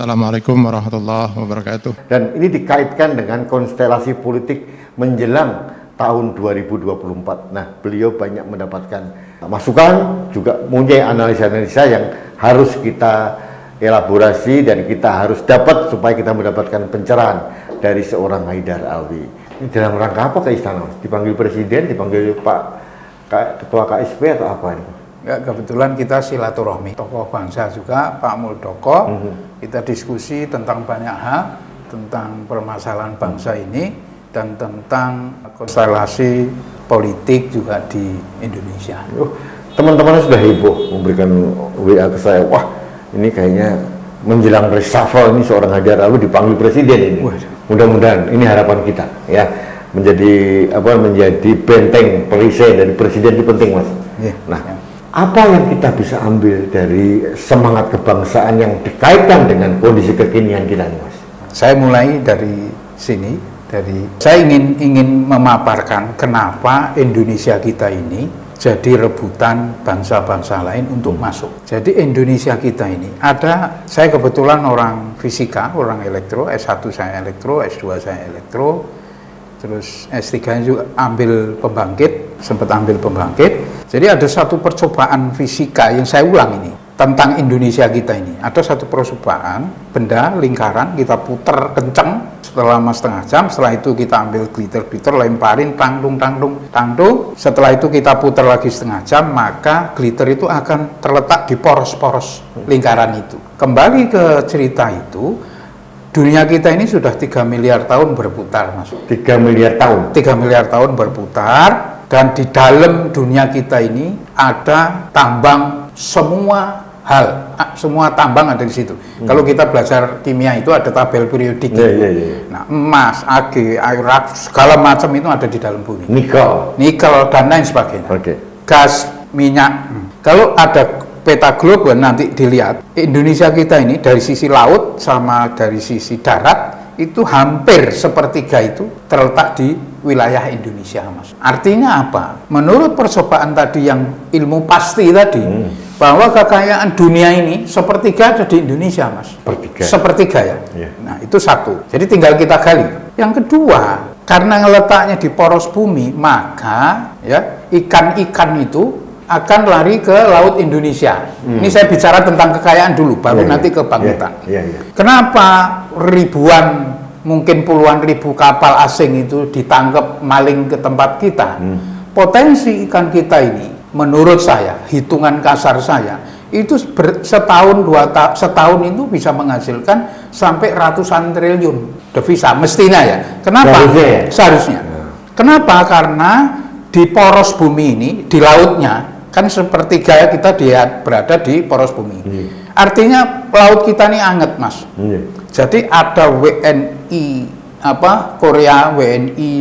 Assalamualaikum warahmatullahi wabarakatuh. Dan ini dikaitkan dengan konstelasi politik menjelang tahun 2024. Nah, beliau banyak mendapatkan masukan, juga mempunyai analisa-analisa yang harus kita elaborasi dan kita harus dapat supaya kita mendapatkan pencerahan dari seorang Haidar Alwi. Ini dalam rangka apa ke istana? Dipanggil presiden, dipanggil Pak Ketua KSP atau apa ini? Ya, kebetulan kita silaturahmi tokoh bangsa juga, Pak Muldoko. Kita diskusi tentang banyak hal, tentang permasalahan bangsa ini dan tentang konstelasi politik juga di Indonesia. Teman-teman sudah heboh memberikan WA ke saya. Wah, ini kayaknya menjelang reshuffle ini seorang Haidar Alwi dipanggil presiden ini. Mudah-mudahan ini harapan kita ya, menjadi benteng perisai dari presiden itu penting, Mas. Nah, apa yang kita bisa ambil dari semangat kebangsaan yang dikaitkan dengan kondisi kekinian kita nih, Mas? Saya mulai dari sini, saya ingin memaparkan kenapa Indonesia kita ini jadi rebutan bangsa-bangsa lain untuk masuk. Jadi Indonesia kita ini saya kebetulan orang fisika, orang elektro, S1 saya elektro, S2 saya elektro, terus S3 juga sempat ambil pembangkit. Jadi ada satu percobaan fisika yang saya ulang ini tentang Indonesia kita ini. Ada satu percobaan benda lingkaran kita puter kenceng selama setengah jam. Setelah itu kita ambil glitter, lemparin tangdung. Setelah itu kita putar lagi setengah jam, maka glitter itu akan terletak di poros-poros lingkaran itu. Kembali ke cerita itu, dunia kita ini sudah 3 miliar tahun berputar, Mas. 3 miliar tahun? 3 miliar tahun berputar, dan di dalam dunia kita ini ada tambang semua hal, semua tambang ada di situ. Kalau kita belajar kimia itu ada tabel periodik. Nah, emas, Ag, air, segala macam itu ada di dalam bumi. Nikel dan lain sebagainya. Gas, minyak. Kalau ada peta globe nanti dilihat, Indonesia kita ini dari sisi laut sama dari sisi darat itu hampir sepertiga itu terletak di wilayah Indonesia, Mas. Artinya apa? Menurut percobaan tadi yang ilmu pasti tadi, bahwa kekayaan dunia ini sepertiga ada di Indonesia, Mas. Sepertiga ya. Nah, itu satu. Jadi tinggal kita gali. Yang kedua, karena letaknya di poros bumi, maka ya ikan-ikan itu akan lari ke laut Indonesia. Ini saya bicara tentang kekayaan dulu, baru nanti kebangkitan. Kenapa ribuan, mungkin puluhan ribu kapal asing itu ditangkap maling ke tempat kita? Potensi ikan kita ini, menurut saya, hitungan kasar saya, itu setahun itu bisa menghasilkan sampai ratusan triliun devisa, mestinya ya. Kenapa? Seharusnya. Kenapa? Karena di poros bumi ini, di lautnya, kan sepertiga kita berada di poros bumi. Artinya laut kita ini anget, Mas. Jadi ada WNI Korea, WNI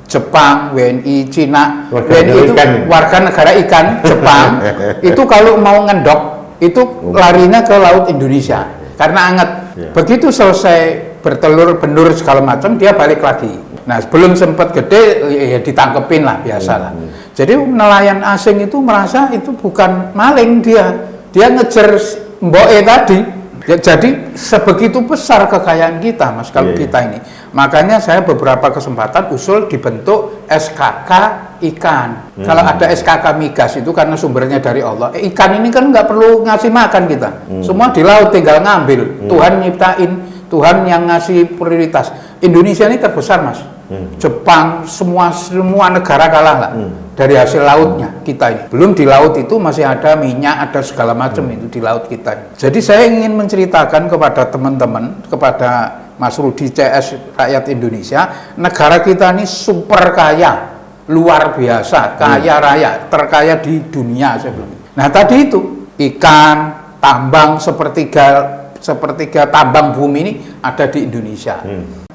Jepang, WNI Cina, WNI itu warga negara ikan Jepang. Itu kalau mau ngendok itu larinya ke laut Indonesia karena anget. Begitu selesai bertelur, benur segala macam, dia balik lagi. Nah, sebelum sempat gede ya ditangkepin lah, biasalah. Jadi nelayan asing itu merasa itu bukan maling, dia ngejar mboe tadi. Ya, jadi sebegitu besar kekayaan kita, Mas, kalau kita ini. Makanya saya beberapa kesempatan usul dibentuk SKK ikan. Kalau ada SKK migas itu karena sumbernya dari Allah. Ikan ini kan nggak perlu ngasih makan kita. Semua di laut tinggal ngambil. Tuhan nyiptain, Tuhan yang ngasih prioritas. Indonesia ini terbesar, Mas. Jepang, semua negara kalah lah dari hasil lautnya kita ini. Belum di laut itu masih ada minyak, ada segala macam itu di laut kita ini. Jadi saya ingin menceritakan kepada teman-teman, kepada Mas Rudi CS rakyat Indonesia, negara kita ini super kaya, luar biasa, kaya raya, terkaya di dunia saya bilang. Nah, tadi itu ikan, tambang sepertiga tambang bumi ini ada di Indonesia.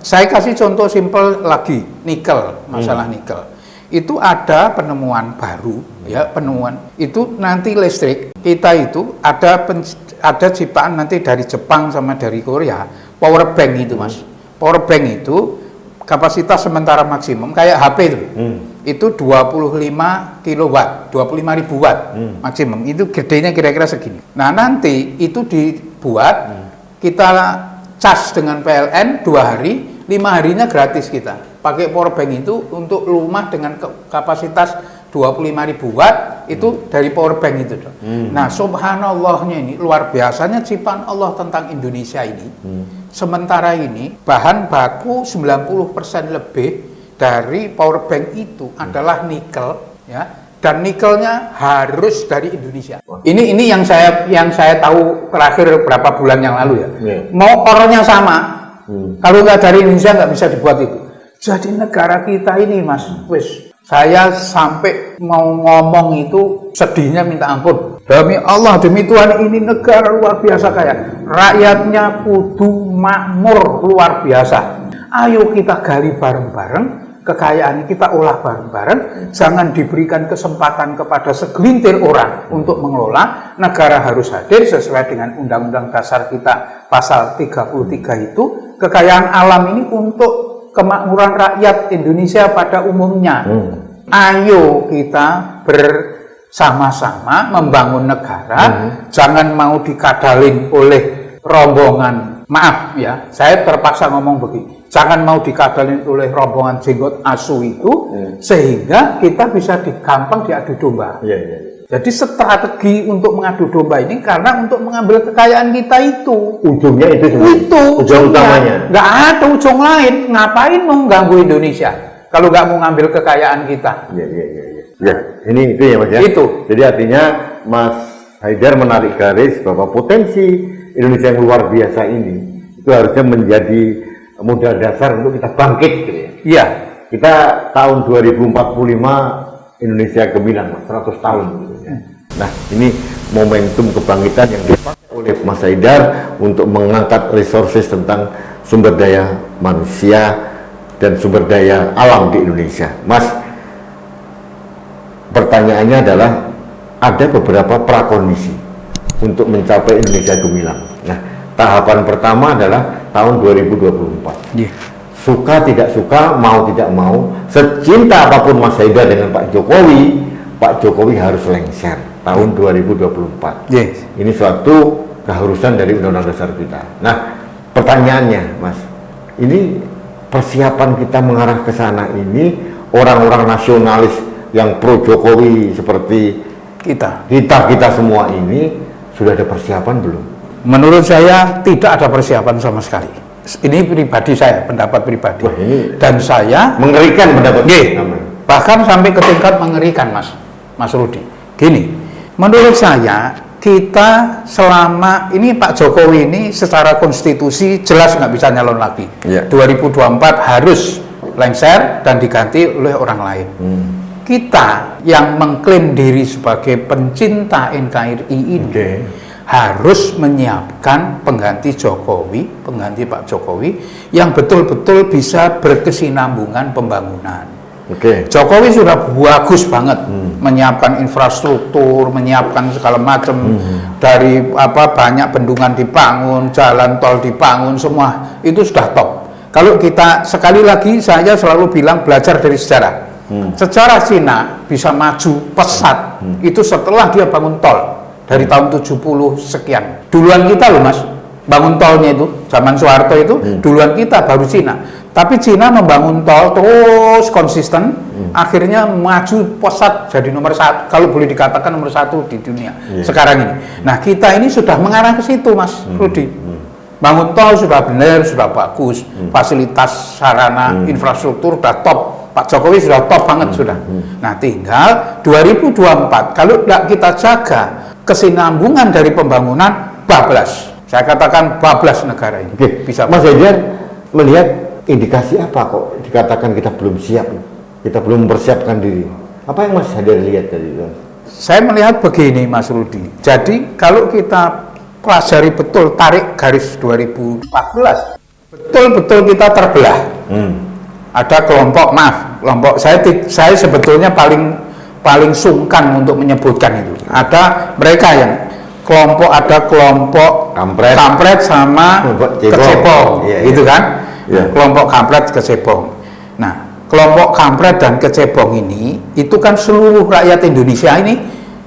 Saya kasih contoh simpel lagi, nikel, masalah nikel. Itu ada penemuan baru, ya, penemuan itu nanti listrik kita itu ada ciptaan nanti dari Jepang sama dari Korea, power bank itu, Mas. Power bank itu kapasitas sementara maksimum kayak HP itu 25 kilowatt, 25.000 watt maksimum. Itu gedenya kira-kira segini. Nah, nanti itu dibuat, kita cas dengan PLN 2 hari, 5 harinya gratis kita. Pakai power bank itu untuk rumah dengan kapasitas 25.000 watt itu dari power bank itu. Nah, subhanallahnya ini luar biasanya ciptaan Allah tentang Indonesia ini. Sementara ini bahan baku 90% lebih dari power bank itu adalah nikel, ya. Dan nikelnya harus dari Indonesia. Ini yang saya tahu terakhir berapa bulan yang lalu ya. Mau orangnya sama. Kalau nggak dari Indonesia nggak bisa dibuat itu. Jadi negara kita ini, Mas, saya sampai mau ngomong itu sedihnya minta ampun. Demi Allah, demi Tuhan, ini negara luar biasa kaya. Rakyatnya kudu makmur luar biasa. Ayo kita gali bareng-bareng. Kekayaan kita olah bareng-bareng, jangan diberikan kesempatan kepada segelintir orang untuk mengelola. Negara harus hadir sesuai dengan Undang-Undang Dasar kita pasal 33 itu. Kekayaan alam ini untuk kemakmuran rakyat Indonesia pada umumnya. Ayo kita bersama-sama membangun negara, jangan mau dikadalin oleh rombongan. Maaf ya, saya terpaksa ngomong begini. Jangan mau dikadalin oleh rombongan jenggot asu itu, sehingga kita bisa gampang diadu domba. Jadi strategi untuk mengadu domba ini karena untuk mengambil kekayaan kita itu. Ujungnya itu ujung utamanya. Nggak ada ujung lain. Ngapain mau ganggu Indonesia kalau nggak mau ngambil kekayaan kita? Ya, ini itu ya Mas ya. Itu. Jadi artinya Mas Haidar menarik garis bahwa potensi Indonesia yang luar biasa ini itu harusnya menjadi modal dasar untuk kita bangkit gitu ya. Iya. Kita tahun 2045 Indonesia gemilang, 100 tahun gitu ya. Nah, ini momentum kebangkitan yang dipakai oleh Mas Haidar untuk mengangkat resources tentang sumber daya manusia dan sumber daya alam di Indonesia. Mas, pertanyaannya adalah ada beberapa prakondisi untuk mencapai Indonesia gemilang. Nah, tahapan pertama adalah tahun 2024. Suka tidak suka, mau tidak mau, secinta apapun Mas Haidar dengan Pak Jokowi harus lengser tahun 2024. Ini suatu keharusan dari Undang-Undang Dasar kita. Nah, pertanyaannya, Mas, ini persiapan kita mengarah ke sana ini, orang-orang nasionalis yang pro Jokowi seperti kita semua ini sudah ada persiapan belum? Menurut saya tidak ada persiapan sama sekali. Ini pribadi saya, pendapat pribadi. Wah, ini dan saya mengerikan pendapat. Bahkan sampai ke tingkat mengerikan, Mas Rudi. Gini, menurut saya kita selama ini Pak Jokowi ini secara konstitusi jelas nggak bisa nyalon lagi. 2024 harus lengser dan diganti oleh orang lain. Kita yang mengklaim diri sebagai pencinta NKRI ini harus menyiapkan pengganti Pak Jokowi yang betul-betul bisa berkesinambungan pembangunan. Jokowi sudah bagus banget menyiapkan infrastruktur, menyiapkan segala macam, dari banyak bendungan dibangun, jalan tol dibangun, semua itu sudah top. Kalau kita sekali lagi saya selalu bilang belajar dari sejarah. Sejarah Cina bisa maju pesat itu setelah dia bangun tol. Dari tahun 70 sekian. Duluan kita loh Mas, bangun tolnya itu, zaman Soeharto itu, duluan kita baru Cina. Tapi Cina membangun tol terus konsisten, akhirnya maju pesat jadi nomor 1, kalau boleh dikatakan nomor 1 di dunia sekarang ini. Nah, kita ini sudah mengarah ke situ Mas Rudi. Bangun tol sudah benar, sudah bagus, fasilitas sarana infrastruktur sudah top. Pak Jokowi sudah top banget sudah. Nah, tinggal 2024 kalau tidak kita jaga kesinambungan dari pembangunan, bablas. Saya katakan bablas negara ini. Bisa. Mas Haidar melihat indikasi apa kok dikatakan kita belum siap, kita belum mempersiapkan diri? Apa yang Mas Haidar lihat dari itu? Saya melihat begini Mas Rudi. Jadi kalau kita pelajari betul, tarik garis 2014, betul-betul kita terbelah. Ada kelompok, saya sebetulnya paling sungkan untuk menyebutkan itu. Ada mereka yang ada kelompok kampret sama kecebong, gitu kan? Kelompok kampret kecebong. Nah, kelompok kampret dan kecebong ini itu kan seluruh rakyat Indonesia ini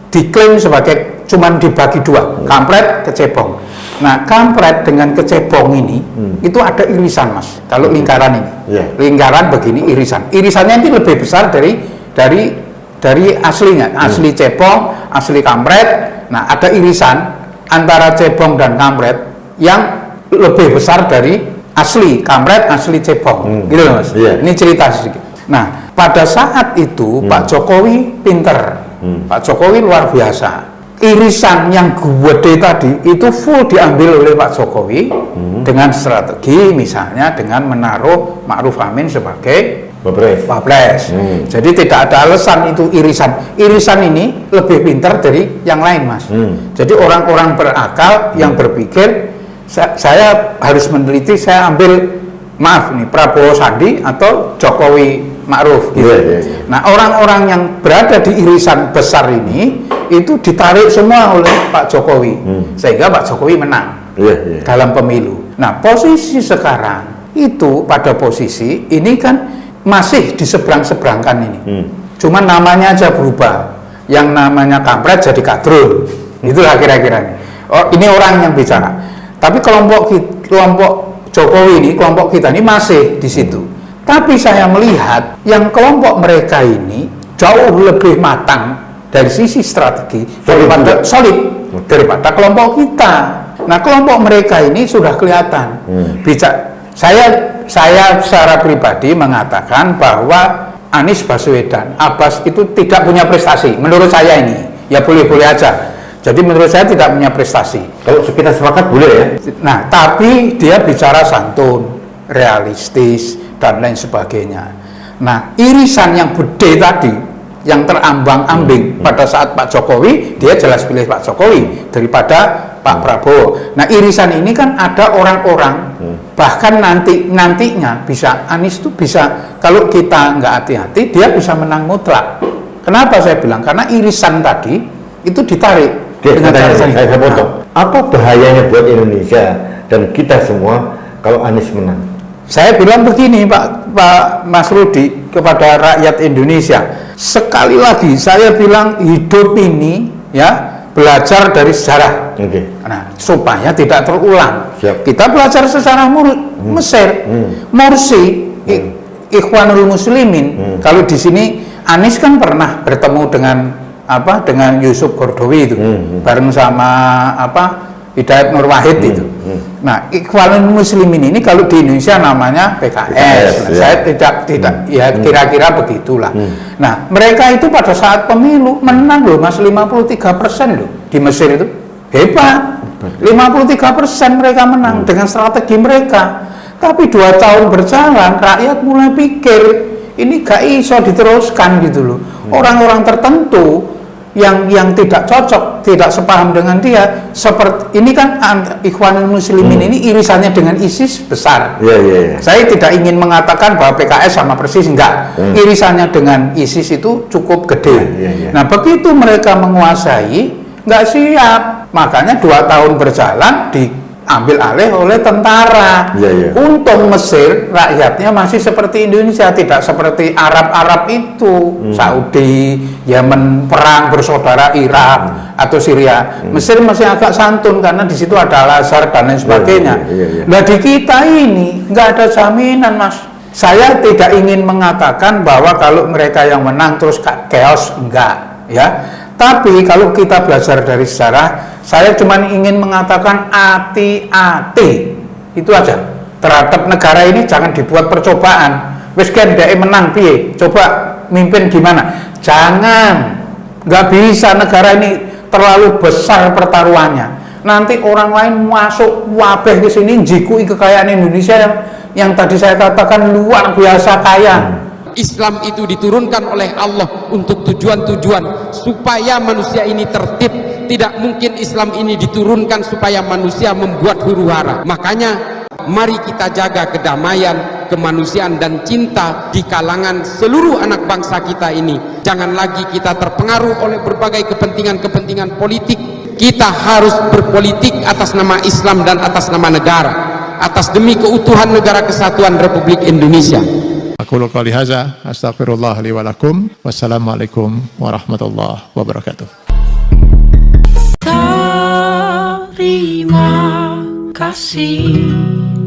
diklaim sebagai cuman dibagi dua, kampret kecebong. Nah, kampret dengan kecebong ini itu ada irisan, Mas. Kalau lingkaran ini, lingkaran begini irisan. Irisannya ini lebih besar dari aslinya, asli cebong, asli kampret. Nah, ada irisan antara cebong dan kampret yang lebih besar dari asli kampret, asli cebong, gitu loh, Mas. Ini cerita sedikit. Nah, pada saat itu Pak Jokowi pinter, Pak Jokowi luar biasa. Irisan yang gede tadi itu full diambil oleh Pak Jokowi dengan strategi misalnya dengan menaruh Ma'ruf Amin sebagai Wapres. Jadi tidak ada alasan itu irisan ini lebih pintar dari yang lain, Mas. Jadi orang-orang berakal yang berpikir saya harus meneliti, saya ambil maaf nih Prabowo Sandi atau Jokowi Ma'ruf gitu. Nah, orang-orang yang berada di irisan besar ini itu ditarik semua oleh Pak Jokowi sehingga Pak Jokowi menang dalam pemilu. Nah, posisi sekarang itu pada posisi ini kan masih diseberang-seberangkan ini. Cuma namanya aja berubah. Yang namanya kampret jadi kadrun. Itulah kira-kira ini. Oh, ini orang yang bicara. Tapi kelompok Jokowi ini, kelompok kita ini masih di situ. Tapi saya melihat yang kelompok mereka ini jauh lebih matang dari sisi strategi daripada solid daripada kelompok kita. Nah, kelompok mereka ini sudah kelihatan. Saya secara pribadi mengatakan bahwa Anies Baswedan, Abbas itu tidak punya prestasi. Menurut saya ini, ya boleh-boleh aja. Jadi menurut saya tidak punya prestasi. Kalau kita sepakat boleh ya. Nah, tapi dia bicara santun, realistis, dan lain sebagainya. Nah, irisan yang gede tadi, yang terambang-ambing pada saat Pak Jokowi, dia jelas pilih Pak Jokowi daripada Pak Prabowo. Nah, irisan ini kan ada orang-orang, bahkan nantinya bisa Anies itu bisa, kalau kita nggak hati-hati, dia bisa menang mutlak. Kenapa saya bilang? Karena irisan tadi itu ditarik. Saya potong. Apa bahayanya buat Indonesia dan kita semua kalau Anies menang? Saya bilang begini, Pak Mas Rudi, kepada rakyat Indonesia. Sekali lagi saya bilang hidup ini ya belajar dari sejarah. Nah, supaya tidak terulang. Kita belajar sejarah Mesir, Morsi, Ikhwanul Muslimin. Kalau di sini Anies kan pernah bertemu dengan Yusuf Qaradawi itu, bareng sama Hidayat Nur Wahid itu. Nah, Ikhwanul Muslimin ini kalau di Indonesia namanya PKS. Saya tidak ya kira-kira begitulah. Nah, mereka itu pada saat pemilu menang loh, Mas, 53% loh di Mesir itu. Hebat. 53% mereka menang dengan strategi mereka. Tapi 2 tahun berjalan, rakyat mulai pikir ini gak iso diteruskan gitu loh. Orang-orang tertentu yang tidak cocok, tidak sepaham dengan dia, seperti ini kan Ikhwanul Muslimin ini irisannya dengan ISIS besar. Saya tidak ingin mengatakan bahwa PKS sama persis, enggak. Irisannya dengan ISIS itu cukup gede. Nah, begitu mereka menguasai, nggak siap, makanya 2 tahun berjalan diambil alih oleh tentara. Untung Mesir rakyatnya masih seperti Indonesia, tidak seperti Arab itu, Saudi, Yemen perang bersaudara Irak atau Syria. Mesir masih agak santun karena di situ ada Al-Azhar dan lain sebagainya. Nah, di kita ini nggak ada jaminan, Mas. Saya tidak ingin mengatakan bahwa kalau mereka yang menang terus chaos, enggak, ya. Tapi kalau kita belajar dari sejarah, saya cuma ingin mengatakan hati-hati, itu aja. Terhadap negara ini jangan dibuat percobaan. Wes kan dia menang piye, coba mimpin gimana? Jangan, nggak bisa, negara ini terlalu besar pertaruhannya. Nanti orang lain masuk wabah ke sini, jikui kekayaan Indonesia yang tadi saya katakan luar biasa kaya. Islam itu diturunkan oleh Allah untuk tujuan-tujuan supaya manusia ini tertib. Tidak mungkin Islam ini diturunkan supaya manusia membuat huru-hara. Makanya mari kita jaga kedamaian, kemanusiaan dan cinta di kalangan seluruh anak bangsa kita ini. Jangan lagi kita terpengaruh oleh berbagai kepentingan-kepentingan politik. Kita harus berpolitik atas nama Islam dan atas nama negara, atas demi keutuhan negara kesatuan Republik Indonesia. Aku qouli hadza, astaghfirullah li wa lakum. Wassalamualaikum warahmatullahi wabarakatuh. Terima kasih.